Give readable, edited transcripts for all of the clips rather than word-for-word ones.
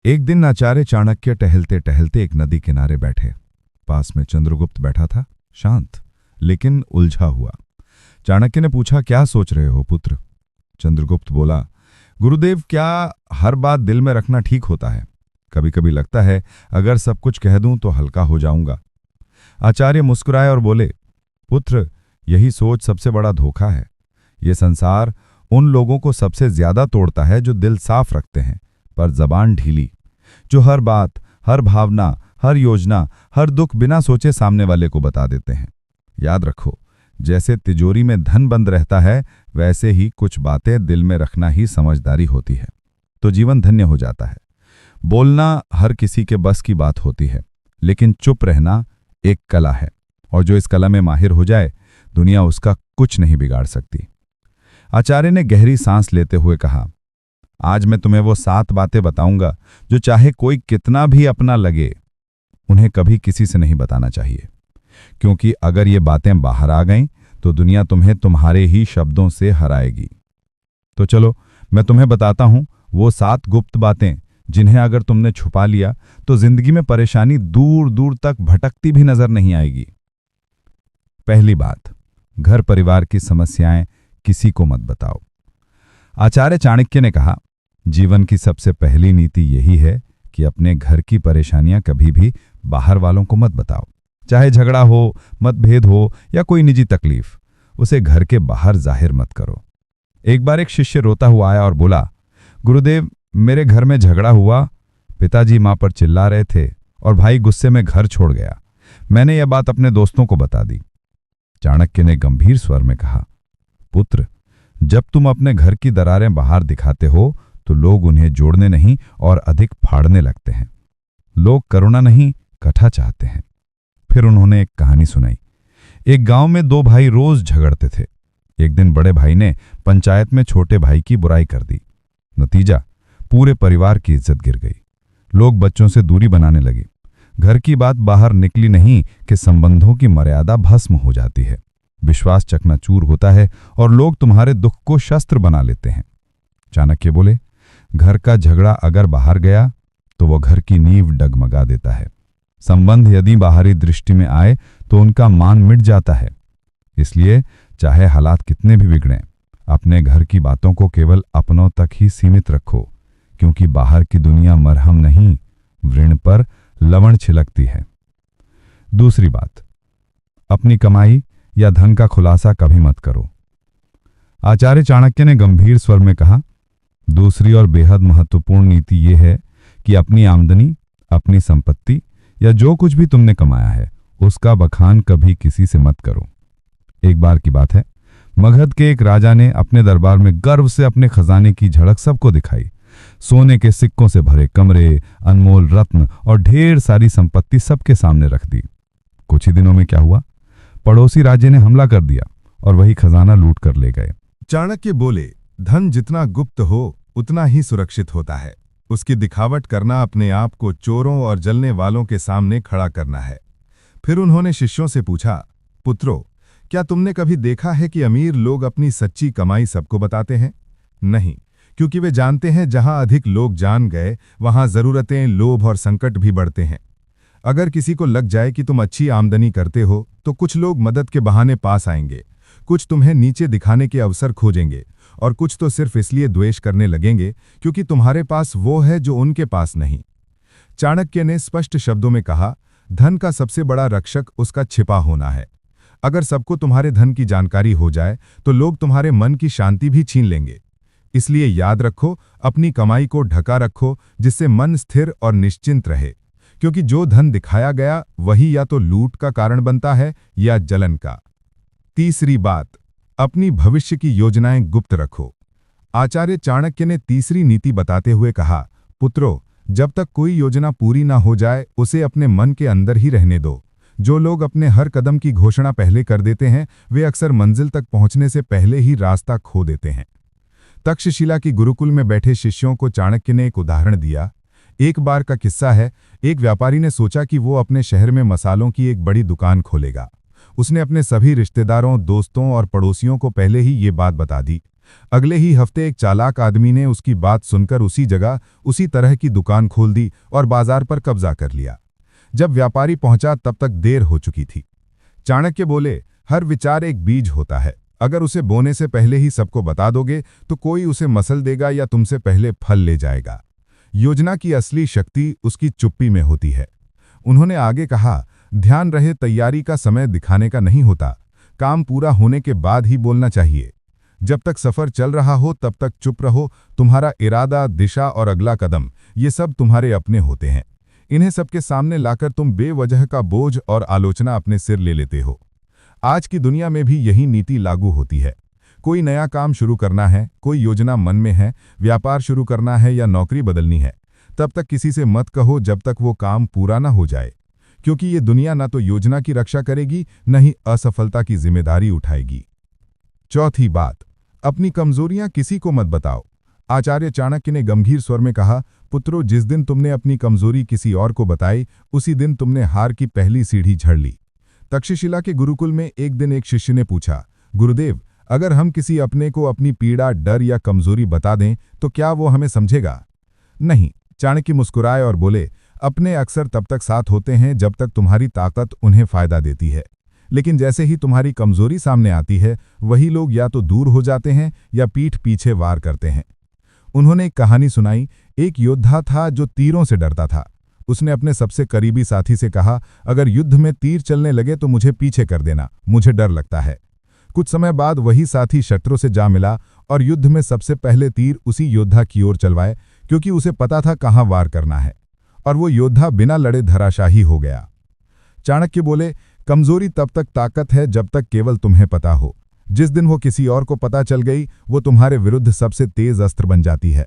एक दिन आचार्य चाणक्य टहलते टहलते एक नदी किनारे बैठे। पास में चंद्रगुप्त बैठा था, शांत लेकिन उलझा हुआ। चाणक्य ने पूछा, क्या सोच रहे हो पुत्र? चंद्रगुप्त बोला, गुरुदेव, क्या हर बात दिल में रखना ठीक होता है? कभी कभी लगता है अगर सब कुछ कह दूं तो हल्का हो जाऊंगा। आचार्य मुस्कुराए और बोले, पुत्र, यही सोच सबसे बड़ा धोखा है। ये संसार उन लोगों को सबसे ज्यादा तोड़ता है जो दिल साफ रखते हैं पर जबान ढीली, जो हर बात, हर भावना, हर योजना, हर दुख बिना सोचे सामने वाले को बता देते हैं। याद रखो, जैसे तिजोरी में धन बंद रहता है, वैसे ही कुछ बातें दिल में रखना ही समझदारी होती है, तो जीवन धन्य हो जाता है। बोलना हर किसी के बस की बात होती है, लेकिन चुप रहना एक कला है, और जो इस कला में माहिर हो जाए, दुनिया उसका कुछ नहीं बिगाड़ सकती। आचार्य ने गहरी सांस लेते हुए कहा, आज मैं तुम्हें वो 7 बातें बताऊंगा जो चाहे कोई कितना भी अपना लगे, उन्हें कभी किसी से नहीं बताना चाहिए, क्योंकि अगर ये बातें बाहर आ गईं तो दुनिया तुम्हें तुम्हारे ही शब्दों से हराएगी। तो चलो, मैं तुम्हें बताता हूं वो 7 गुप्त बातें जिन्हें अगर तुमने छुपा लिया तो जिंदगी में परेशानी दूर दूर तक भटकती भी नजर नहीं आएगी। पहली बात, घर परिवार की समस्याएं किसी को मत बताओ। आचार्य चाणक्य ने कहा, जीवन की सबसे पहली नीति यही है कि अपने घर की परेशानियां कभी भी बाहर वालों को मत बताओ। चाहे झगड़ा हो, मतभेद हो या कोई निजी तकलीफ, उसे घर के बाहर जाहिर मत करो। एक बार एक शिष्य रोता हुआ आया और बोला, गुरुदेव, मेरे घर में झगड़ा हुआ, पिताजी मां पर चिल्ला रहे थे और भाई गुस्से में घर छोड़ गया। मैंने यह बात अपने दोस्तों को बता दी। चाणक्य ने गंभीर स्वर में कहा, पुत्र, जब तुम अपने घर की दरारें बाहर दिखाते हो तो लोग उन्हें जोड़ने नहीं और अधिक फाड़ने लगते हैं। लोग करुणा नहीं, कथा चाहते हैं। फिर उन्होंने एक कहानी सुनाई। एक गांव में 2 भाई रोज झगड़ते थे। एक दिन बड़े भाई ने पंचायत में छोटे भाई की बुराई कर दी। नतीजा, पूरे परिवार की इज्जत गिर गई। लोग बच्चों से दूरी बनाने लगे। घर की बात बाहर निकली नहीं कि संबंधों की मर्यादा भस्म हो जाती है, विश्वास चकनाचूर होता है और लोग तुम्हारे दुख को शस्त्र बना लेते हैं। चाणक्य बोले, घर का झगड़ा अगर बाहर गया तो वह घर की नींव डगमगा देता है। संबंध यदि बाहरी दृष्टि में आए तो उनका मान मिट जाता है। इसलिए चाहे हालात कितने भी बिगड़ें, अपने घर की बातों को केवल अपनों तक ही सीमित रखो, क्योंकि बाहर की दुनिया मरहम नहीं, व्रण पर लवण छिलकती है। दूसरी बात, अपनी कमाई या धन का खुलासा कभी मत करो। आचार्य चाणक्य ने गंभीर स्वर में कहा, दूसरी और बेहद महत्वपूर्ण नीति यह है कि अपनी आमदनी, अपनी संपत्ति या जो कुछ भी तुमने कमाया है, उसका बखान कभी किसी से मत करो। एक बार की बात है, मगध के एक राजा ने अपने दरबार में गर्व से अपने खजाने की झलक सबको दिखाई। सोने के सिक्कों से भरे कमरे, अनमोल रत्न और ढेर सारी संपत्ति सबके सामने रख दी। कुछ ही दिनों में क्या हुआ? पड़ोसी राज्य ने हमला कर दिया और वही खजाना लूट कर ले गए। चाणक्य बोले, धन जितना गुप्त हो उतना ही सुरक्षित होता है। उसकी दिखावट करना अपने आप को चोरों और जलने वालों के सामने खड़ा करना है। फिर उन्होंने शिष्यों से पूछा, पुत्रों, क्या तुमने कभी देखा है कि अमीर लोग अपनी सच्ची कमाई सबको बताते हैं? नहीं, क्योंकि वे जानते हैं जहां अधिक लोग जान गए वहां जरूरतें, लोभ और संकट भी बढ़ते हैं। अगर किसी को लग जाए कि तुम अच्छी आमदनी करते हो तो कुछ लोग मदद के बहाने पास आएंगे, कुछ तुम्हें नीचे दिखाने के अवसर खोजेंगे और कुछ तो सिर्फ इसलिए द्वेष करने लगेंगे क्योंकि तुम्हारे पास वो है जो उनके पास नहीं। चाणक्य ने स्पष्ट शब्दों में कहा, धन का सबसे बड़ा रक्षक उसका छिपा होना है। अगर सबको तुम्हारे धन की जानकारी हो जाए तो लोग तुम्हारे मन की शांति भी छीन लेंगे। इसलिए याद रखो, अपनी कमाई को ढका रखो जिससे मन स्थिर और निश्चिंत रहे, क्योंकि जो धन दिखाया गया वही या तो लूट का कारण बनता है या जलन का। तीसरी बात, अपनी भविष्य की योजनाएं गुप्त रखो। आचार्य चाणक्य ने तीसरी नीति बताते हुए कहा, पुत्रों, जब तक कोई योजना पूरी ना हो जाए उसे अपने मन के अंदर ही रहने दो। जो लोग अपने हर कदम की घोषणा पहले कर देते हैं वे अक्सर मंजिल तक पहुंचने से पहले ही रास्ता खो देते हैं। तक्षशिला की गुरुकुल में बैठे शिष्यों को चाणक्य ने एक उदाहरण दिया। एक बार का किस्सा है, एक व्यापारी ने सोचा कि वो अपने शहर में मसालों की एक बड़ी दुकान खोलेगा। उसने अपने सभी रिश्तेदारों, दोस्तों और पड़ोसियों को पहले ही ये बात बता दी, अगले ही हफ्ते एक चालाक आदमी ने उसकी बात सुनकर उसी जगह उसी तरह की दुकान खोल दी और बाजार पर कब्जा कर लिया। जब व्यापारी पहुंचा तब तक देर हो चुकी थी। चाणक्य बोले, हर विचार एक बीज होता है। अगर उसे बोने से पहले ही सबको बता दोगे तो कोई उसे मसल देगा या तुमसे पहले फल ले जाएगा। योजना की असली शक्ति उसकी चुप्पी में होती है। उन्होंने आगे कहा, ध्यान रहे, तैयारी का समय दिखाने का नहीं होता। काम पूरा होने के बाद ही बोलना चाहिए। जब तक सफर चल रहा हो तब तक चुप रहो। तुम्हारा इरादा, दिशा और अगला कदम, ये सब तुम्हारे अपने होते हैं। इन्हें सबके सामने लाकर तुम बेवजह का बोझ और आलोचना अपने सिर ले लेते हो। आज की दुनिया में भी यही नीति लागू होती है। कोई नया काम शुरू करना है, कोई योजना मन में है, व्यापार शुरू करना है या नौकरी बदलनी है, तब तक किसी से मत कहो जब तक वो काम पूरा ना हो जाए, क्योंकि ये दुनिया ना तो योजना की रक्षा करेगी, न ही असफलता की जिम्मेदारी उठाएगी। चौथी बात, अपनी कमजोरियां किसी को मत बताओ। आचार्य चाणक्य ने गंभीर स्वर में कहा, पुत्रो, जिस दिन तुमने अपनी कमजोरी किसी और को बताई, उसी दिन तुमने हार की पहली सीढ़ी झड़ ली। तक्षशिला के गुरुकुल में एक दिन एक शिष्य ने पूछा, गुरुदेव, अगर हम किसी अपने को अपनी पीड़ा, डर या कमजोरी बता दें तो क्या वो हमें समझेगा? नहीं। चाणक्य मुस्कुराए और बोले, अपने अक्सर तब तक साथ होते हैं जब तक तुम्हारी ताकत उन्हें फायदा देती है, लेकिन जैसे ही तुम्हारी कमजोरी सामने आती है, वही लोग या तो दूर हो जाते हैं या पीठ पीछे वार करते हैं। उन्होंने एक कहानी सुनाई। एक योद्धा था जो तीरों से डरता था। उसने अपने सबसे करीबी साथी से कहा, अगर युद्ध में तीर चलने लगे तो मुझे पीछे कर देना, मुझे डर लगता है। कुछ समय बाद वही साथी शत्रु से जा मिला और युद्ध में सबसे पहले तीर उसी योद्धा की ओर चलवाए, क्योंकि उसे पता था कहाँ वार करना है, और वो योद्धा बिना लड़े धराशाही हो गया। चाणक्य बोले, कमजोरी तब तक ताकत है जब तक केवल तुम्हें पता हो। जिस दिन वो किसी और को पता चल गई, वो तुम्हारे विरुद्ध सबसे तेज अस्त्र बन जाती है।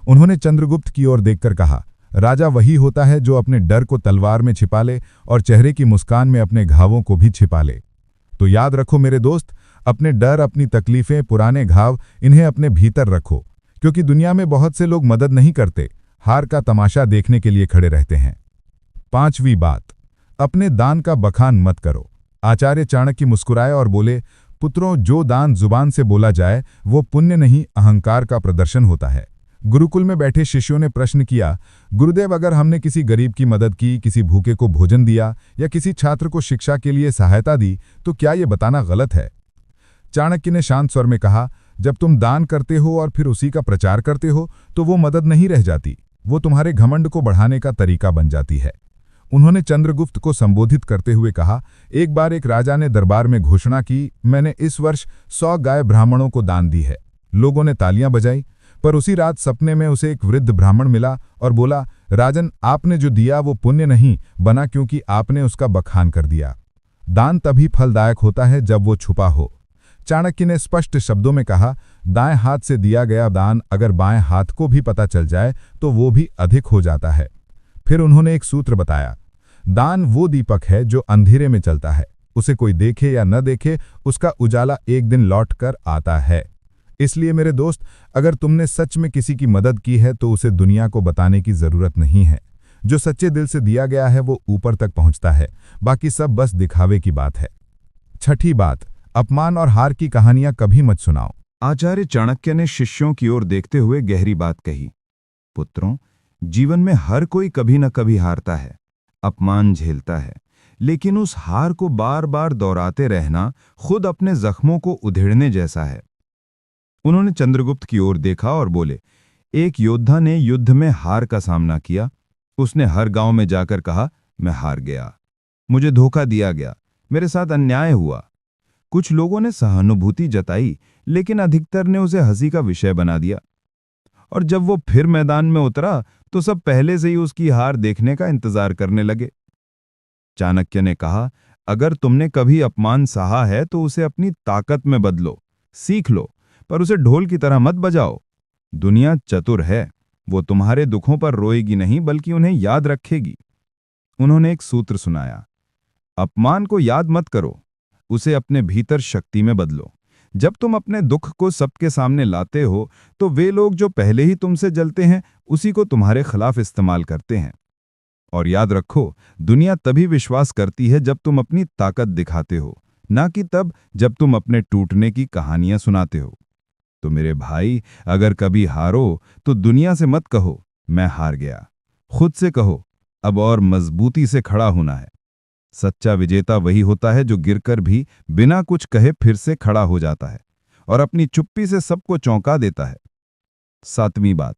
उन्होंने चंद्रगुप्त की ओर देखकर कहा, राजा वही होता है जो अपने डर को तलवार में छिपा ले और चेहरे की मुस्कान में अपने घावों को भी छिपा ले। तो याद रखो मेरे दोस्त, अपने डर, अपनी तकलीफें, पुराने घाव, इन्हें अपने भीतर रखो, क्योंकि दुनिया में बहुत से लोग मदद नहीं करते, हार का तमाशा देखने के लिए खड़े रहते हैं। पांचवी बात, अपने दान का बखान मत करो। आचार्य चाणक्य मुस्कुराए और बोले, पुत्रों, जो दान जुबान से बोला जाए वो पुण्य नहीं, अहंकार का प्रदर्शन होता है। गुरुकुल में बैठे शिष्यों ने प्रश्न किया, गुरुदेव, अगर हमने किसी गरीब की मदद की, किसी भूखे को भोजन दिया या किसी छात्र को शिक्षा के लिए सहायता दी, तो क्या ये बताना गलत है? चाणक्य ने शांत स्वर में कहा, जब तुम दान करते हो और फिर उसी का प्रचार करते हो तो वो मदद नहीं रह जाती, वो तुम्हारे घमंड को बढ़ाने का तरीका बन जाती है। उन्होंने चंद्रगुप्त को संबोधित करते हुए कहा, एक बार एक राजा ने दरबार में घोषणा की, मैंने इस वर्ष 100 गाय ब्राह्मणों को दान दी है। लोगों ने तालियां बजाई, पर उसी रात सपने में उसे एक वृद्ध ब्राह्मण मिला और बोला, राजन, आपने जो दिया वो पुण्य नहीं बना, क्योंकि आपने उसका बखान कर दिया। दान तभी फलदायक होता है जब वो छुपा हो। चाणक्य ने स्पष्ट शब्दों में कहा, दाएं हाथ से दिया गया दान अगर बाएं हाथ को भी पता चल जाए तो वो भी अधिक हो जाता है। फिर उन्होंने एक सूत्र बताया, दान वो दीपक है जो अंधेरे में चलता है, उसे कोई देखे या न देखे, उसका उजाला एक दिन लौट कर आता है। इसलिए मेरे दोस्त, अगर तुमने सच में किसी की मदद की है तो उसे दुनिया को बताने की जरूरत नहीं है। जो सच्चे दिल से दिया गया है वो ऊपर तक पहुंचता है, बाकी सब बस दिखावे की बात है। छठी बात, अपमान और हार की कहानियां कभी मत सुनाओ। आचार्य चाणक्य ने शिष्यों की ओर देखते हुए गहरी बात कही, पुत्रों, जीवन में हर कोई कभी न कभी हारता है, अपमान झेलता है, लेकिन उस हार को बार बार दोहराते रहना खुद अपने जख्मों को उधेड़ने जैसा है। उन्होंने चंद्रगुप्त की ओर देखा और बोले, एक योद्धा ने युद्ध में हार का सामना किया। उसने हर गांव में जाकर कहा, मैं हार गया, मुझे धोखा दिया गया, मेरे साथ अन्याय हुआ। कुछ लोगों ने सहानुभूति जताई, लेकिन अधिकतर ने उसे हंसी का विषय बना दिया। और जब वो फिर मैदान में उतरा तो सब पहले से ही उसकी हार देखने का इंतजार करने लगे। चाणक्य ने कहा, अगर तुमने कभी अपमान सहा है तो उसे अपनी ताकत में बदलो, सीख लो, पर उसे ढोल की तरह मत बजाओ। दुनिया चतुर है, वो तुम्हारे दुखों पर रोएगी नहीं बल्कि उन्हें याद रखेगी। उन्होंने एक सूत्र सुनाया, अपमान को याद मत करो, उसे अपने भीतर शक्ति में बदलो। जब तुम अपने दुख को सबके सामने लाते हो तो वे लोग जो पहले ही तुमसे जलते हैं उसी को तुम्हारे खिलाफ इस्तेमाल करते हैं। और याद रखो, दुनिया तभी विश्वास करती है जब तुम अपनी ताकत दिखाते हो, ना कि तब जब तुम अपने टूटने की कहानियां सुनाते हो। तो मेरे भाई, अगर कभी हारो तो दुनिया से मत कहो मैं हार गया, खुद से कहो अब और मजबूती से खड़ा होना है। सच्चा विजेता वही होता है जो गिरकर भी बिना कुछ कहे फिर से खड़ा हो जाता है और अपनी चुप्पी से सबको चौंका देता है। 7वीं बात,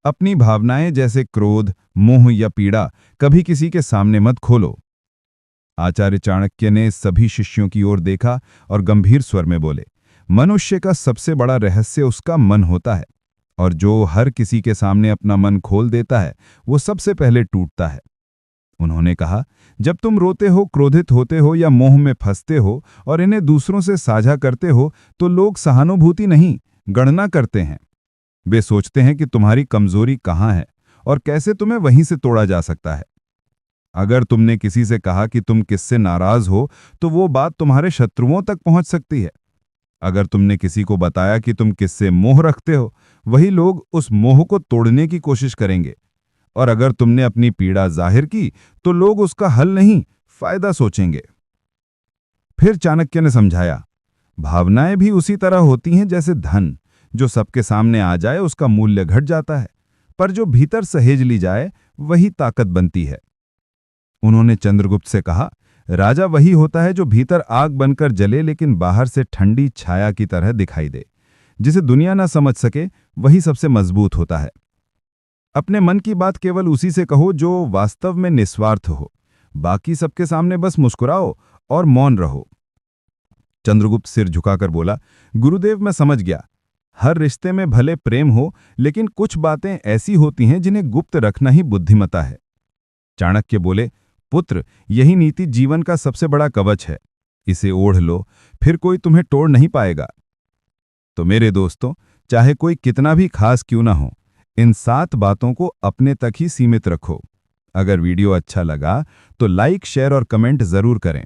अपनी भावनाएं जैसे क्रोध, मोह या पीड़ा कभी किसी के सामने मत खोलो। आचार्य चाणक्य ने सभी शिष्यों की ओर देखा और गंभीर स्वर में बोले, मनुष्य का सबसे बड़ा रहस्य उसका मन होता है और जो हर किसी के सामने अपना मन खोल देता है वो सबसे पहले टूटता है। उन्होंने कहा, जब तुम रोते हो, क्रोधित होते हो या मोह में फंसते हो और इन्हें दूसरों से साझा करते हो तो लोग सहानुभूति नहीं, गणना करते हैं। वे सोचते हैं कि तुम्हारी कमजोरी कहाँ है और कैसे तुम्हें वहीं से तोड़ा जा सकता है। अगर तुमने किसी से कहा कि तुम किससे नाराज हो तो वो बात तुम्हारे शत्रुओं तक पहुंच सकती है। अगर तुमने किसी को बताया कि तुम किससे मोह रखते हो, वही लोग उस मोह को तोड़ने की कोशिश करेंगे। और अगर तुमने अपनी पीड़ा जाहिर की तो लोग उसका हल नहीं, फायदा सोचेंगे। फिर चाणक्य ने समझाया, भावनाएं भी उसी तरह होती हैं जैसे धन, जो सबके सामने आ जाए उसका मूल्य घट जाता है, पर जो भीतर सहेज ली जाए वही ताकत बनती है। उन्होंने चंद्रगुप्त से कहा, राजा वही होता है जो भीतर आग बनकर जले लेकिन बाहर से ठंडी छाया की तरह दिखाई दे। जिसे दुनिया ना समझ सके वही सबसे मजबूत होता है। अपने मन की बात केवल उसी से कहो जो वास्तव में निस्वार्थ हो, बाकी सबके सामने बस मुस्कुराओ और मौन रहो। चंद्रगुप्त सिर झुकाकर बोला, गुरुदेव मैं समझ गया। हर रिश्ते में भले प्रेम हो, लेकिन कुछ बातें ऐसी होती हैं जिन्हें गुप्त रखना ही बुद्धिमता है। चाणक्य बोले, पुत्र, यही नीति जीवन का सबसे बड़ा कवच है। इसे ओढ़ लो, फिर कोई तुम्हें तोड़ नहीं पाएगा। तो मेरे दोस्तों, चाहे कोई कितना भी खास क्यों ना हो, इन 7 बातों को अपने तक ही सीमित रखो। अगर वीडियो अच्छा लगा तो लाइक, शेयर और कमेंट जरूर करें।